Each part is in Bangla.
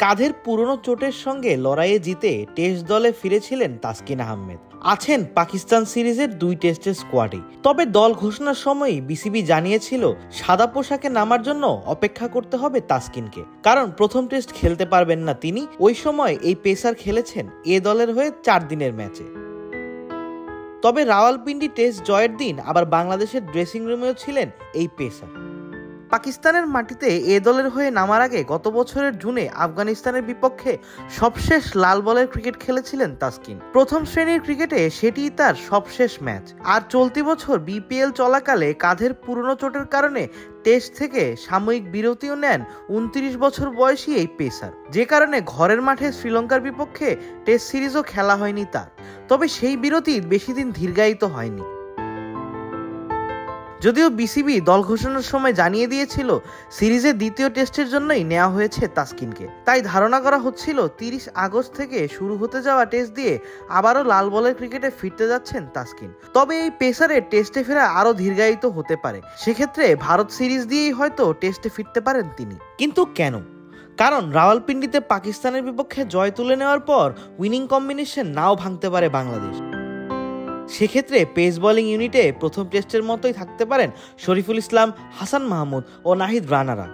কাঁধের পুরনো চোটের সঙ্গে লড়াইয়ে জিতে টেস্ট দলে ফিরেছিলেন তাসকিন আহমেদ। আছেন পাকিস্তান সিরিজের 2 টেস্টের স্কোয়াডে। তবে দল ঘোষণার সময়ই বিসিবি জানিয়েছিল সাদা পোশাকে নামার জন্য অপেক্ষা করতে হবে তাসকিনকে, কারণ প্রথম টেস্ট খেলতে পারবেন না তিনি। ওই সময় এই পেসার খেলেছেন এ দলের হয়ে 4 দিনের ম্যাচে। তবে রাওয়ালপিন্ডি টেস্ট জয়ের দিন আবার বাংলাদেশের ড্রেসিং রুমেও ছিলেন এই পেসার। পাকিস্তানের মাটিতে এ দলের হয়ে নামার আগে গত বছরের জুনে আফগানিস্তানের বিপক্ষে সবশেষ লাল বলের ক্রিকেট খেলেছিলেন তাসকিন। প্রথম শ্রেণীর ক্রিকেটে সেটিই তার সবশেষ ম্যাচ। আর চলতি বছর বিপিএল চলাকালে কাঁধের পুরনো চোটের কারণে টেস্ট থেকে সাময়িক বিরতিও নেন 29 বছর বয়সী এই পেসার, যে কারণে ঘরের মাঠে শ্রীলঙ্কার বিপক্ষে টেস্ট সিরিজও খেলা হয়নি তার। তবে সেই বিরতি বেশি দিন দীর্ঘায়িত হয়নি। যদিও বিসিবি দল ঘোষণার সময় জানিয়ে দিয়েছিল সিরিজের দ্বিতীয় টেস্টের জন্যই নেওয়া হয়েছে তাসকিনকে, তাই ধারণা করা হচ্ছিল 30 আগস্ট থেকে শুরু হতে যাওয়া টেস্ট দিয়ে আবারও লাল বলের ক্রিকেটে ফিরতে যাচ্ছেন তাসকিন। তবে এই পেসারের টেস্টে ফেরা আরও দীর্ঘায়িত হতে পারে, সেক্ষেত্রে ভারত সিরিজ দিয়েই হয়তো টেস্টে ফিরতে পারেন তিনি। কিন্তু কেন? কারণ রাওয়ালপিন্ডিতে পাকিস্তানের বিপক্ষে জয় তুলে নেওয়ার পর উইনিং কম্বিনেশন নাও ভাঙতে পারে বাংলাদেশ। সেক্ষেত্রে পেস বোলিং ইউনিটে প্রথম টেস্টের মতোই থাকতে পারেন শরীফুল ইসলাম, হাসান মাহমুদ ও নাহিদ রানারা,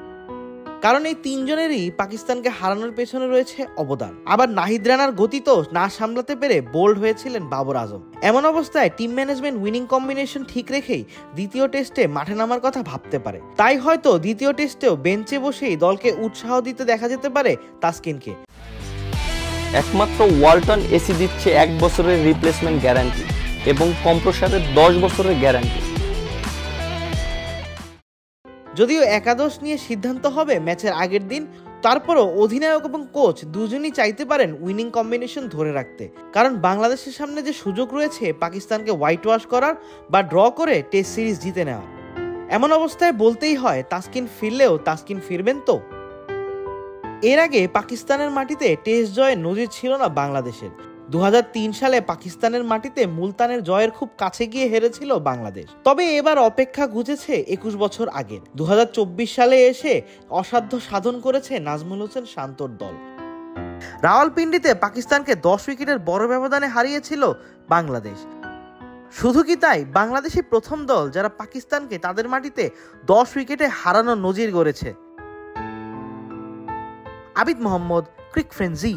কারণ এই তিনজনেরই পাকিস্তানকে হারানোর পেছনে রয়েছে অবদান। আবার নাহিদ রানার গতি তো না সামলাতে পেরে বোল্ড হয়েছিলেন বাবর আজম। এমন অবস্থায় টিম ম্যানেজমেন্ট উইনিং কম্বিনেশন ঠিক রেখেই দ্বিতীয় টেস্টে মাঠে নামার কথা ভাবতে পারে। তাই হয়তো দ্বিতীয় টেস্টেও বেঞ্চে বসেই দলকে উৎসাহ দিতে দেখা যেতে পারে তাসকিনকে। একমাত্র ওয়ালটন এসি দিচ্ছে 1 বছরের রিপ্লেসমেন্ট গ্যারান্টি এবং কম্প্রেসারের 10 বছরের গ্যারান্টি। যদিও একাদশ নিয়ে সিদ্ধান্ত হবে ম্যাচের আগের দিন, তারপরও অধিনায়ক এবং কোচ দুজনই চাইতে পারেন উইনিং কম্বিনেশন ধরে রাখতে, কারণ বাংলাদেশের সামনে যে সুযোগ রয়েছে পাকিস্তানকে হোয়াইট ওয়াশ করার বা ড্র করে টেস্ট সিরিজ জিতে নেওয়ার। এমন অবস্থায় বলতেই হয় তাসকিন ফিরলেও তাসকিন ফিরবেন তো। এর আগে পাকিস্তানের মাটিতে টেস্ট জয়ের নজির ছিল না বাংলাদেশের। 2003 সালে পাকিস্তানের মাটিতে মুলতানের জয়ের খুব কাছে গিয়ে হেরেছিল বাংলাদেশ। তবে এবার অপেক্ষা ঘুচেছে 21 বছর আগে। 2024 সালে এসে অসাধ্য সাধন করেছে নাজমুল হোসেন শান্তর দল। রাওয়ালপিন্ডিতে পাকিস্তানকে 10 উইকেটের বড় ব্যবধানে হারিয়েছিল বাংলাদেশ। শুধু কি তাই, বাংলাদেশই প্রথম দল যারা পাকিস্তানকে তাদের মাটিতে 10 উইকেটে হারানোর নজির গড়েছে। আবিদ মোহাম্মদ, ক্রিক ফ্রেন্জি।